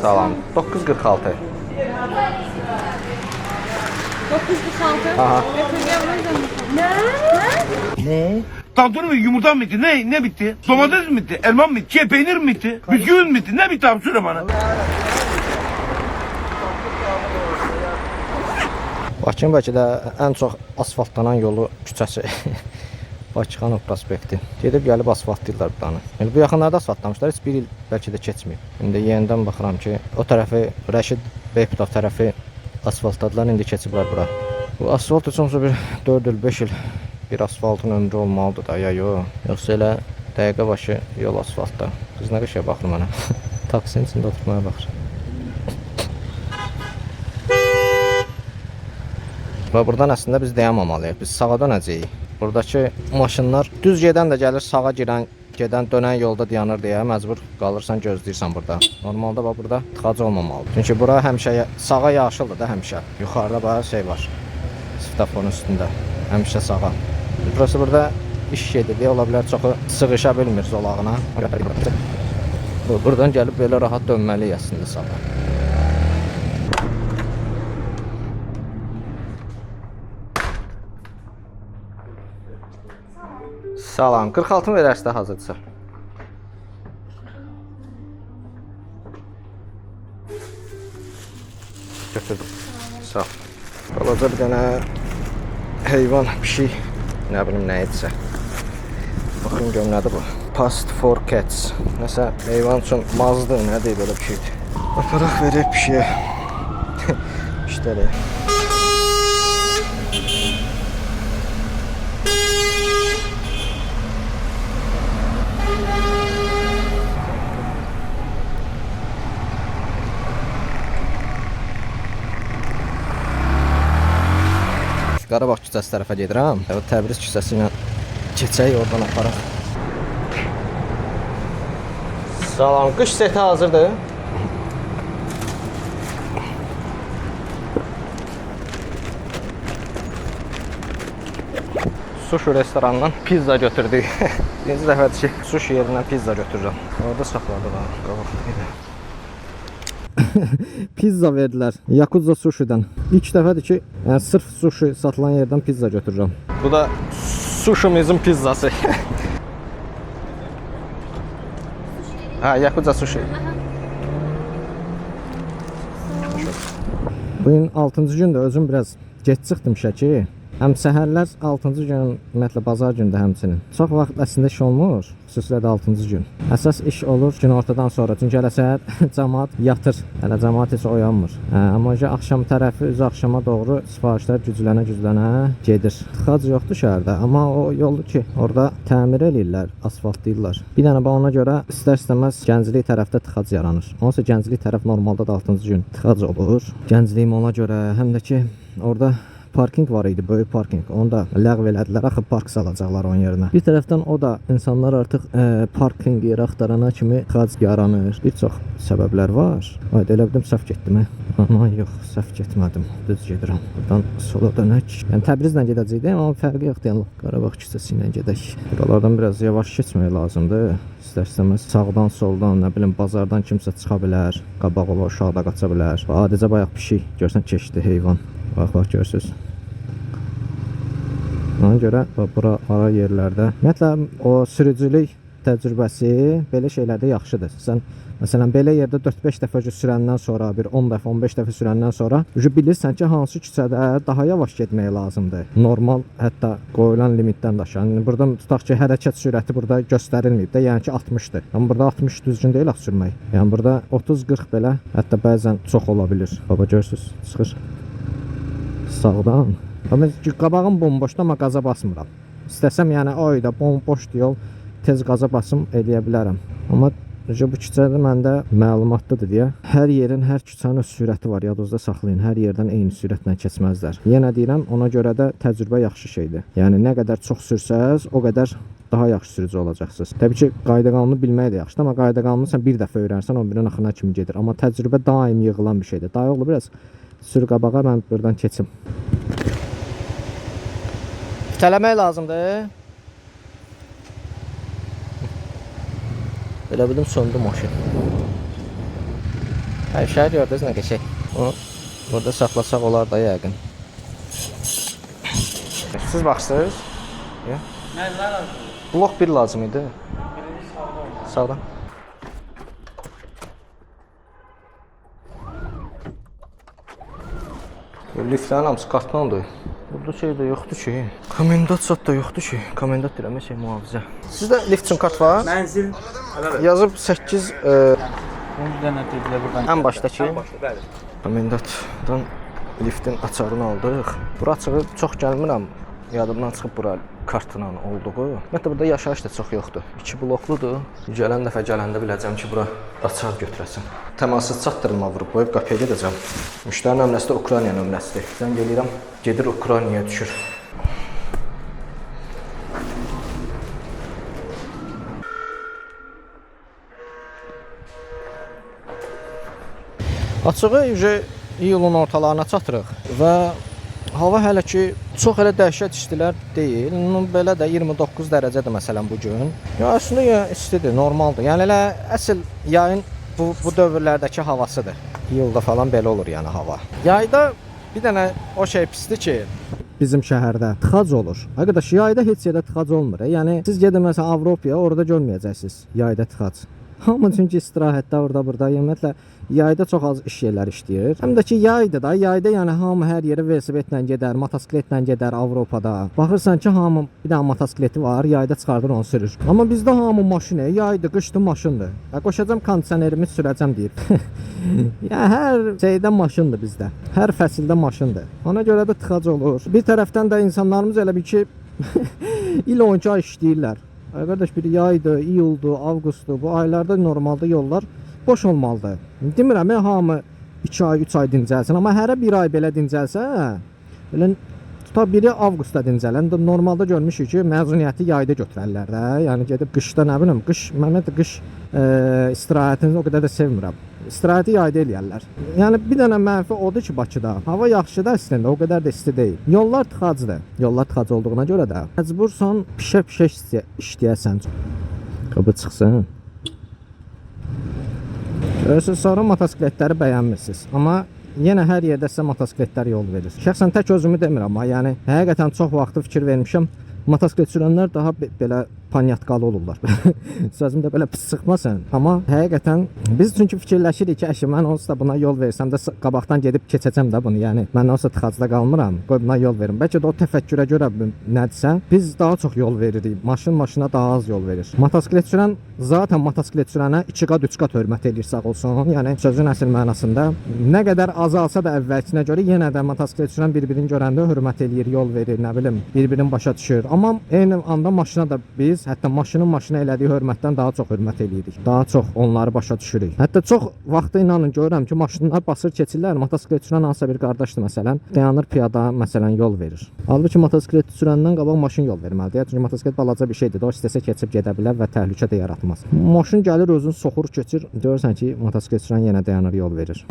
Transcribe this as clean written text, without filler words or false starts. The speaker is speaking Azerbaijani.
Salam. 946. 946. Aha. Ne? Tantuni mi? Yumurta mı bitti? Ne bitti? Domates mi bitti? Elma mı bitti? Peynir mi bitti? Bisküvi mi bitti? Ne bitti abi söyle bana. Bakın bəlkə də ən çox asfaltlanan yolu küçəsi Bakıxanov prospekti. Gedib gəlib asfaltlayırlar buranı. Yəni bu yaxınlarda asfaltlamışlar. Heç bir il bəlkə də keçməyib. İndi yenidən baxıram ki, o tərəfi Rəşid Beyputov tərəfi asfaltladılar. İndi keçiblər bura. Bu asfalt üçün bir 4 il, 5 il bir asfaltın ömrü olmalıdır da ya yox. Yoxsa elə dəqiqə başı yol asfaltda. Qız nə qəşəng baxır mənə. Taksinin içində oturmaya baxır. Və buradan əslində biz dayanmamalıyıq. Biz sağa dönəcəyik. Buradakı maşınlar düz gedən də gəlir, sağa gedən, dönən yolda dayanır deyə məcbur qalırsan, gözləyirsən burada. Normalda bax burada tıxac olmamalıdır. Çünki bura həmişə sağa yaşıldır da həmişə. Yuxarıda bax şey var. Svetoforun üstündə. Həmişə sağa. Burası burada iş gedir deyə ola bilər çoxu sığışa bilmir zolağına. Buradan gəlib belə rahat dönməliyik əslində sağa. Salam. 46 verərsə hazırsa. Götürdüm. Sağ ol. Balaca bir dənə heyvan, pişik, nə bilim nə etsə. Baxın görüm nədir bu? Past for cats. Nəsə heyvan üçün mazdır, nədir belə bir şeydir. Aparaq verək pişiyə. İştəli. Qarabağ küçəsi tərəfə gedirəm. Təbriz küçəsi ilə keçək, oradan aparaq. Salam, qış seti hazırdır. Sushi restorandan pizza götürdük. Birinci dəfədir ki, sushi yerindən pizza götürürəm. Orada saxladıq ha, qabaqda. Pizza verdilər Yakuza Sushi'dən. İlk dəfədir ki, yəni sırf sushi satılan yerdən pizza götürürəm. Bu da sushimizin pizzası. Ha, Yakuza Sushi. Bugün 6-cı gündür, özüm biraz geç çıxdım şəki. Həm səhərlər 6-cı gün, ümumiyyətlə bazar gündə həmçinin. Çox vaxt əslində iş olmur, xüsusilə də 6-cı gün. Əsas iş olur günortadan sonra. Çünki hələ səhər cəmaət yatır, hələ cəmaət heç oyanmır. Amma axşam tərəfi, üzü axşama doğru sifarişlər güclənə gedir. Tıxac yoxdur şəhərdə, amma o yolu ki, orada təmir eləyirlər, asfaltlayırlar. Bir dənə ona görə istər-istəməz Gənclik tərəfdə tıxac yaranır. Onsa Gənclik tərəf normalda da 6-cı gün tıxac olur. Gəncliyim ona görə, həm də ki, orada parking var idi, böyük parking. Onu da ləğv elədilər, axı park salacaqlar onun yerinə. Bir tərəfdən o da insanlar artıq parking yeri axtarana kimi tıxac yaranır. Bir çox səbəblər var. Ay, elə bildim səhv getdim. Amma yox, səhv getmədim. Düz gedirəm. Buradan sola dönək. Yəni Təbrizlə gedəcəydik, amma fərqi yoxdur. Yəni Qarabağ küçəsi ilə gedək. Buralardan biraz yavaş keçmək lazımdır. İstər-istəməz sağdan, soldan, nə bilim bazardan kimsə çıxa bilər. Qabaq ola, uşaqda qaça bilər. Adicə bayaq pişik görsən keçdi heyvan. Bax, görürsünüz. Ona görə bura ara yerlərdə ümumiyyətlə o sürücülük təcrübəsi belə şeylərdə yaxşıdır. Sən məsələn belə yerdə 4-5 dəfə sürəndən sonra, bir 10 dəfə, 15 dəfə sürəndən sonra bilirsən ki, hansı küçədə daha yavaş getmək lazımdır. Normal, hətta qoyulan limitdən daşan. Yəni burada tutaq ki, hərəkət sürəti burada göstərilməyib də, yəni ki 60-dır. Amma burada 60 düzgün deyil axı sürmək. Yəni burada 30-40 belə, hətta bəzən çox ola bilir. Baba görürsüz, çıxır. Sağdan. Amma qabağım bomboşdur, amma qaza basmıram. İstəsəm, yəni o da bomboşdur yol, tez qaza basım eləyə bilərəm. Amma bu küçədə məndə məlumatlıdır deyə. Hər yerin, hər küçənin öz sürəti var, yadınızda saxlayın. Hər yerdən eyni sürətlə keçməzlər. Yenə deyirəm, ona görə də təcrübə yaxşı şeydir. Yəni nə qədər çox sürsəz, o qədər daha yaxşı sürücü olacaqsınız. Təbii ki, qayda-qanunu bilmək də yaxşıdır, amma qayda-qanunu sən bir dəfə öyrənsən, o birinin axırına kimi gedir. Amma təcrübə daim yığılan bir şeydir. Dayı oğlu biraz sür qabağa, mən buradan keçim. İtələmək lazımdır. Elə bildim söndü maşın. Hayır, şəhər gördünüz nə qəşəng. Onu burada saxlasaq olar da yəqin. Siz baxırsınız? Nə lazım? Blok 1 lazım idi. Sağdan. Liftlərin hamısı kartondur. Burada şey də yoxdur ki. Komendant zat da yoxdur ki. Komendant deyirəm, şey mühafizə. Sizdə lift üçün kart var? Mənzil. Yazıb 8 10 dənə dedilər buradan. ən başdakı. Ən başda, bəli. Komendantdan liftin açarını aldıq. Bura açığı çox gəlmirəm. Yadımdan çıxıb bura kartla olduğu. Ümumiyyətlə burada yaşayış da çox yoxdur. 2 blokludur. Gələn dəfə gələndə biləcəm ki, bura açar götürəsən. Təmassız çatdırılma vurub qoyub qapıya gedəcəm. Müştəri nömrəsi də Ukrayna nömrəsidir. Zəng eləyirəm, gedir Ukraynaya düşür. Açığı iyulun ortalarına çatırıq və hava hələ ki çox elə dəhşət istilər deyil. Belə də 29 dərəcədir məsələn bu gün. Ya əslində ya istidir, normaldır. Yəni elə əsl yayın bu dövrlərdəki havasıdır. İyulda falan belə olur yəni hava. Yayda bir dənə o şey pisdir ki, bizim şəhərdə tıxac olur. Arkadaş, yayda heç yerdə tıxac olmur. Yəni siz gedin məsələn Avropaya, orada görməyəcəksiniz yayda tıxac. Hamı çünki istirahətdə orada-burada, ümumiyyətlə yayda çox az iş yerləri işləyir. Həm də ki yaydır da, yayda yəni hamı hər yerə velosipedlə gedər, motosikletlə gedər Avropada. Baxırsan ki, hamı bir dənə motosikleti var, yayda çıxardır onu sürür. Amma bizdə hamı maşın, yaydır, qışdır maşındır. Qoşacam kondisionerimi sürəcəm deyir. Yəni hər şeydə maşındır bizdə. Hər fəsildə maşındır. Ona görə də tıxac olur. Bir tərəfdən də insanlarımız elə bir ki il 12 ay işləyirlər. Qardaş, bir yaydır, iyuldur, avqustdur. Bu aylarda normalda yollar boş olmalıdır. Demirəm, hamı 2 ay, 3 ay dincəlsin. Amma hərə bir ay belə dincəlsə, belə tuta biri avqustda dincələn. Normalda görmüşük ki, məzuniyyəti yayda götürərlər də. Yəni gedib qışda nə bilim, mən də qış istirahətini o qədər də sevmirəm. İstirahəti yayda eləyərlər. Yəni bir dənə mənfi odur ki, Bakıda hava yaxşıdır əslində, o qədər də isti deyil. Yollar tıxacdır. Yollar tıxac olduğuna görə də məcbursan pişə-pişə işləyəsən. Qapı çıxsın. Görürsünüz, sonra motosikletləri bəyənmirsiniz. Amma yenə hər yerdə sizə motosikletlər yol verir. Şəxsən tək özümü demirəm, amma yəni həqiqətən çox vaxtı fikir vermişəm. Motosiklet sürənlər daha belə panyatqalı olurlar. Sözümdə belə pis çıxmasın. Amma həqiqətən biz çünki fikirləşirik ki, əşi mən onsuz da buna yol versəm də qabaqdan gedib keçəcəm də bunu. Yəni mən onsuz da tıxacda qalmıram. Qoy buna yol verim. Bəlkə də o təfəkkürə görə nədirsə, biz daha çox yol veririk. Maşına daha az yol verir. Motosiklet sürən zaten motosiklet sürənə 2 qat 3 qat hörmət edir, sağ olsun. Yəni sözün əsl mənasında nə qədər azalsa da əvvəlkinə görə yenə də motosiklet sürən bir-birini görəndə hörmət eləyir, yol verir, nə bilim, bir-birini başa düşür. Amma eyni anda maşına da biz hətta maşına elədiyi hörmətdən daha çox hörmət eləyirik. Daha çox onları başa düşürük. Hətta çox vaxtı inanın görürəm ki, maşınlar basır keçirlər, motosiklet sürən hansısa bir qardaşdır məsələn, dayanır piyada məsələn yol verir. Halbuki motosiklet sürəndən qabaq maşın yol verməlidir. Çünki motosiklet balaca bir şeydir. O istəsə keçib gedə bilər və təhlükə də yaratmaz. Maşın gəlir özünü soxur keçir, görürsən ki, motosiklet sürən yenə dayanır, yol verir.